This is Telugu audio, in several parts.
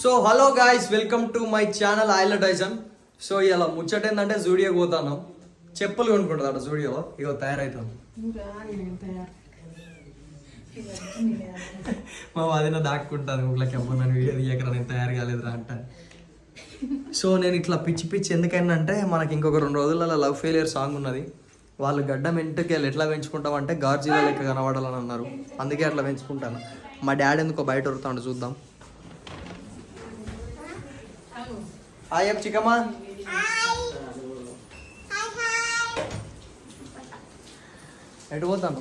So hello guys, welcome to my channel ఐలటైజన్. సో ఇలా ముచ్చట ఏంటంటే జూడియోకి పోతాను, చెప్పులు కొనుక్కుంటుంది జూడియోలో. ఇగో తయారవుతాను మా వదిన దాక్కుంటాను ఊళ్ళకి. అమ్మ నన్ను వీడియో తీయకరా, నేను తయారు కాలేదురా అంటాను. సో నేను ఇట్లా పిచ్చి పిచ్చి ఎందుకైందంటే, మనకి ఇంకొక 2 రోజులలో లవ్ ఫెయిలియర్ సాంగ్ ఉన్నది. వాళ్ళు గడ్డం ఎంటుకెళ్ళి ఎట్లా పెంచుకుంటామంటే గార్జీలా లెక్క కనబడాలని అన్నారు, అందుకే అట్లా పెంచుకుంటాను. మా డాడీ ఎందుకో బయట ఉరుతాడు, చూద్దాం. హాయ్ అప్ చికమ్మా. ఎటు పోతాను?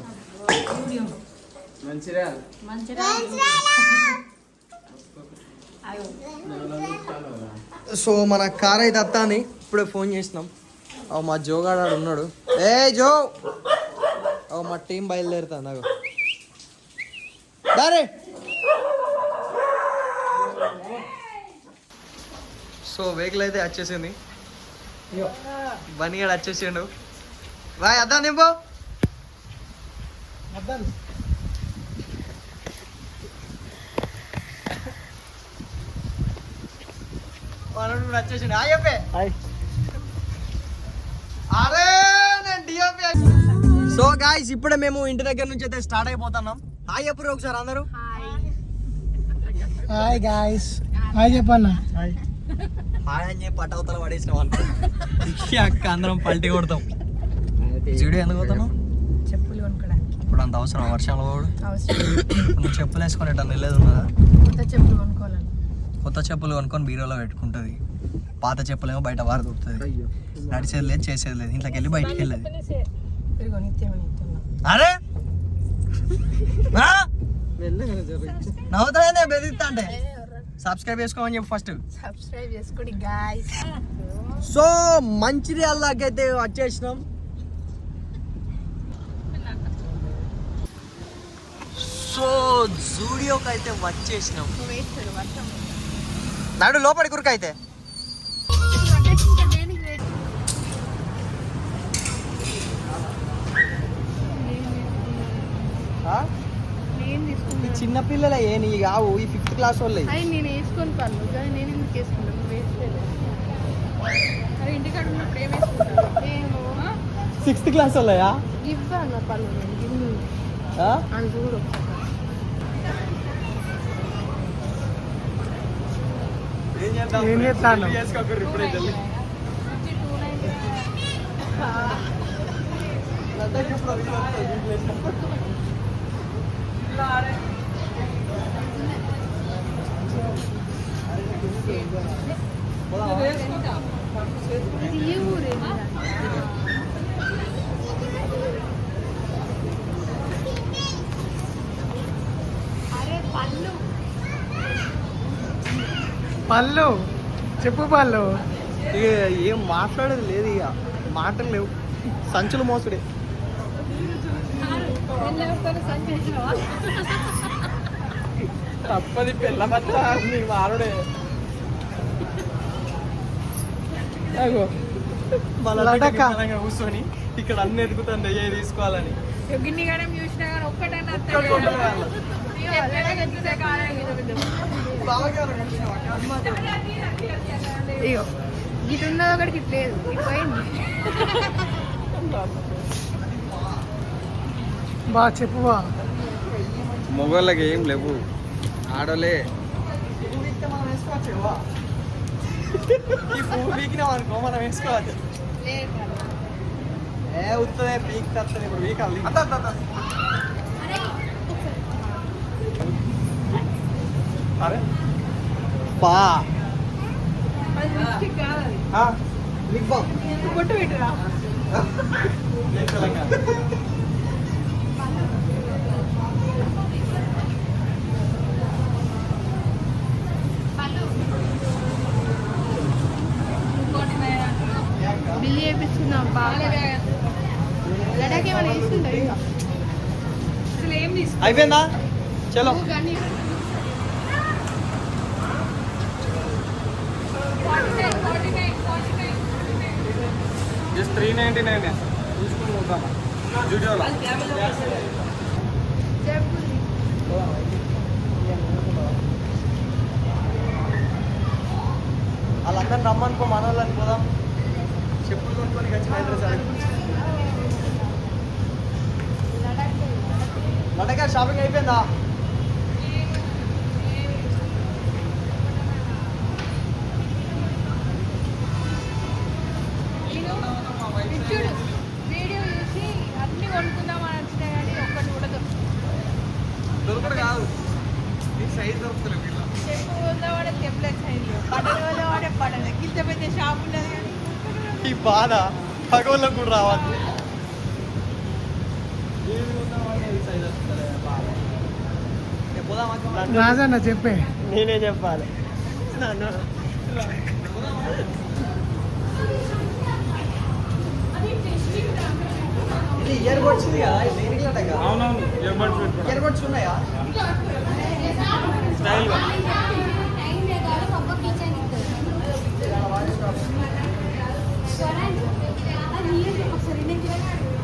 సో మన కార్ అయితే వస్తాని, ఇప్పుడే ఫోన్ చేసినాం. మా జోగాడు ఉన్నాడు. ఏ జో, మా టీం బయలుదేరుతా నాకు దారే. సో వెహికల్ అయితే వచ్చేసింది, బనిగాడు వచ్చేసిండు. బాయ్ అద్దా నింపో వచ్చేసిండు. అయ్యప్పే అరే నేను డిఓపి. సో గాయ్స్, ఇప్పుడే మేము ఇంటి దగ్గర నుంచి అయితే స్టార్ట్ అయిపోతున్నాం. హాయ్ చెప్పరు ఒకసారి అందరూ. హాయ్ గాయ్స్, హాయ్ చెప్పన్నా. హాయ్ అని చెప్పి పట్టవతల పడేసినాం అనుకో, అక్క అందరం పల్టీ కొడతాం. జూడియో ఎందుకు పోతాను? చెప్పులు కొనుక్కోడానికి. ఇప్పుడు అంత అవసరం వర్షంలో పోడు? నువ్వు చెప్పులు వేసుకొని ఎట్లా వెళ్ళేది ఉన్నదా? కొత్త చెప్పులు కొనుక్కోవాలని. కొత్త చెప్పులు కొనుక్కొని బీరోలో పెట్టుకుంటుంది, పాత చెప్పులేమో బయట వారు దొరుకుతుంది. నడిచేది లేదు, చేసేది లేదు, ఇంట్లోకి వెళ్ళి బయటికి వెళ్ళేది. అరే నవ్వుతానే బెదిరిస్తా అంటే సబ్స్క్రైబ్ చేసుకోమని చెప్పి ఫస్ట్. సబ్స్క్రైబ్ చేసుకోండి గాయ్స్. సో మంచిర్యాల దాకా అయితే వచ్చేసినాం. సో జూడియోకి అయితే వచ్చేసినాం. నాడు లోపలి కురుకు అయితే చిన్న పిల్లలే నీ కావు, ఈ 5th క్లాస్ వాళ్ళే. నేను వేసుకొని పన్ను కానీ నేను ఎందుకు వేసుకున్నాను? వేసుకోలేదు. అరే ఇంటికాడ ఉన్నప్పుడు ఏం వేసుకుంటాను నేను? 6th class వాళ్ళయా? ఇవ్వన్న పన్ను నేను గిన్నె అని చూడు. ఏం చేస్తాను? పళ్ళు చెప్పు పళ్ళు. ఇక ఏం మాట్లాడేది లేదు, ఇక మాటలు లేవు, సంచులు మోసుడే. తప్పది పిల్లమత్తా మీరు మారుడే. కూర్చొని ఇక్కడ అన్ని ఎదుగుతుంది ఏ తీసుకోవాలని. గిన్నెగడం చూసినా కానీ ఒక్కటన్నా ఇగో ఇటు ఉన్నది ఒకటికి లేదు, పోయింది. బాగా చెప్పు బా. మొగోళ్ళకి ఏం లేవు, ఆడలే. ఈ పువ్వు పీకినాం అనుకో మనం వేసుకోవచ్చు. ఏ ఉత్తదే పీక్ తస్తుంది, ఇప్పుడు పీకాలి. అరే పా కొట్టు పెట్టురా. బిల్లు చేయించుకుందాం బాగా. లడాక్ ఏమైనా వేసుకుంటా ఇక అసలు ఏం తీసుకు అయిపోయిందా? చలో జస్ట్ 399 చూసుకుని పోతామా జూడియోలో. అందరిని రమ్మనుకో మన వాళ్ళని పోదాం. చెప్పులు కొనుక్కొని వచ్చి హైదరాబాద్ లడక షాపింగ్ అయిపోయిందా? చూడు వీడియో చూసి అన్ని కొనుక్కుందామని వచ్చినా కానీ ఒక్కటి కూడా దొరకడు కాదు, నీకు సైజ్ దొరుకుతుంది వీళ్ళు. చెప్పు పోదావాడే చెప్పలేదు సైడ్ పడలు పోదావాడే పడలేదు ఇంత పెద్ద షాప్ ఉండదు కానీ ఈ బాధ పగోళ్ళకు కూడా రావాలి. రాజన్న చెప్పే. నేనే చెప్పాలి. ఇది ఇయర్ బడ్స్ ఉంది కదా, ఇది దేనికి అటగా? అవునవును, ఇయర్ బడ్స్ ఉన్నాయా? స్టైల్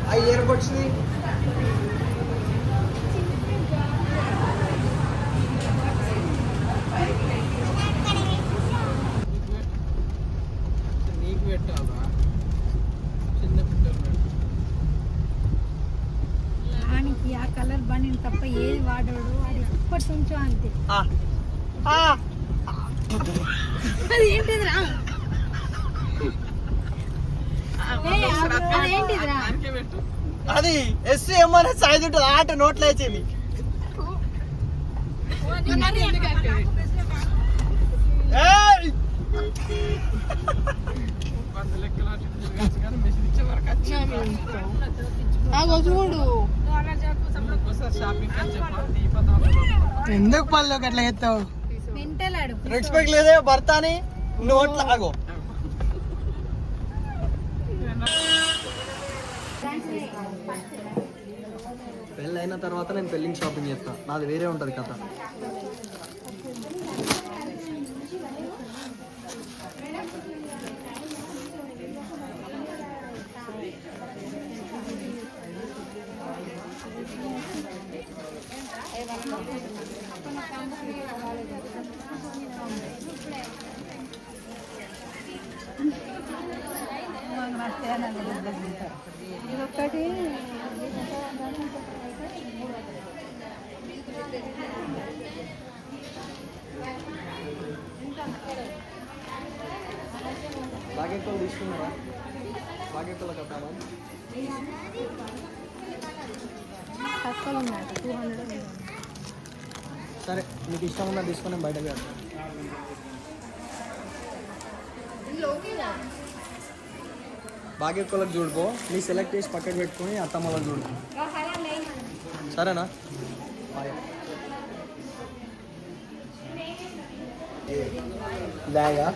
ఆ ఇయర్ బడ్స్ నీకు పెట్టాలా? చిన్న పిల్లలు ఆయనకి ఆ కలర్ బండి తప్ప ఏది వాడాడు అది ఎప్పటి నుంచో అంతే. అది ఏంటిదిరా? అదేంటిదిరా? అది ఎస్సీ ఏమన్నా సైజ్ ఉంటుంది, ఆట నోట్లో వేసేది. చూడు ఎందుకు పళ్ళకి అట్లా ఎత్తావు? మెంటలాడు. రెస్పెక్ట్ లేదే భర్త అని నోట్లో ఆగో. పెళ్ళి అయిన తర్వాత నేను పెళ్ళికి షాపింగ్ చేస్తాను, నాది వేరే ఉంటుంది కథ. ఇదొక్కటి బాగెక్కలు తీసుకున్నారా? బాగెక్కల కట్టాలా? తక్కువ ఉన్నాయి 200. సరే, మీకు ఇష్టం ఉన్నది తీసుకొని బయటకు వెళ్తాను. బాగెక్కలకు చూడుకో, నీ సెలెక్ట్ చేసి పక్కకు పెట్టుకొని అత్తమ్మలకు చూడుకో, సరేనా? బ్యాగా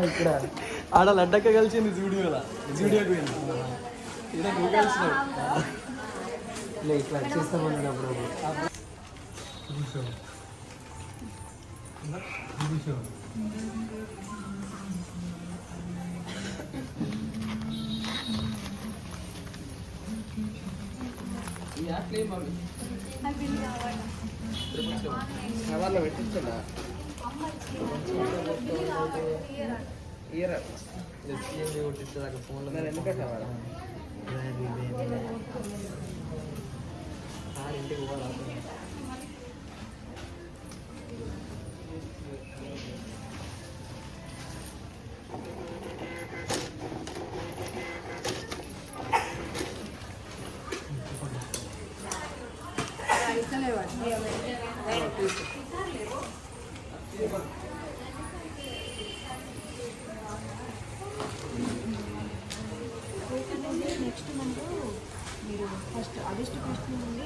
ఇక్కడ ఆడ లడ్డక్క కలిసింది జూడియోకి వెళ్ళి ఇక్కడ నువ్వు కలిసినావు. ఇట్లా చేస్తామన్నాడు అప్పుడప్పుడు. వాళ్ళు పెట్టించా ఫోన్లో ఎందుకంటే ఇంటికి పోవాలి. నెక్స్ట్ మంత్ మీరు ఫస్ట్ ఆగస్ట్ ఫస్ట్ నుండి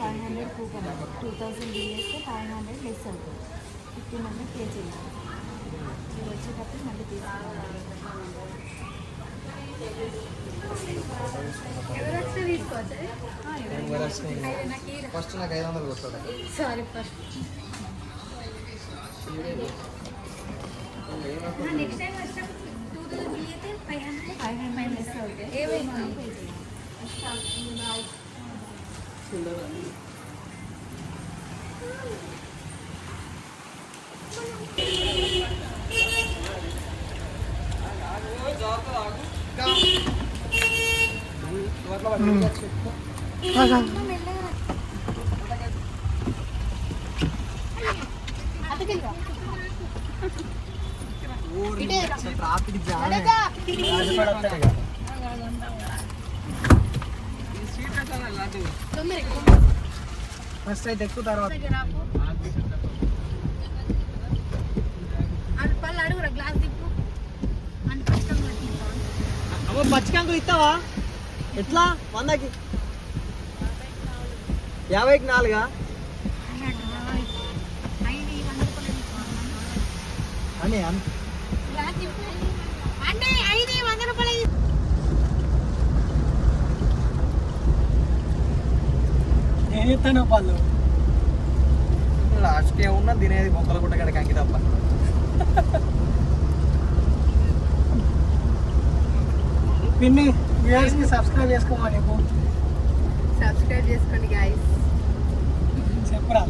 500 కూపన్ 2000 బిల్ 500 లెస్ అవుతుంది. 1500 పే చేయాలి. మీరు వచ్చేటప్పుడు మళ్ళీ తీసుకోవాలి. ఫస్ట్ నాకు 500 కొట్టాడు. సారీ ఫస్ట్ నెక్స్ట్ టైం వచ్చినప్పుడు 2000 బిల్ అయితే 500 లెస్ అవుతాయి. ఏమైనా పే చేయాలి. ట్రాఫిక్ ఫస్ట్ అయితే ఎక్కువ తర్వాత పళ్ళు అడుగురా గ్లాస్ తిప్పు అంటే కష్టం అమ్మ పచ్చికాంకులు ఇస్తావా ఎట్లా 100కి 50కి 4 అని అంటే 100 రూపాయలు నేను ఇస్తాను పళ్ళు లాస్ట్కి ఏమున్నా తినేది మొక్కలు గుట్ట కడ కంకి తప్ప పిన్ని వ్యూవర్స్కి సబ్స్క్రైబ్ చేసుకోమని సబ్స్క్రైబ్ చేసుకోండి గైస్ చెప్పరా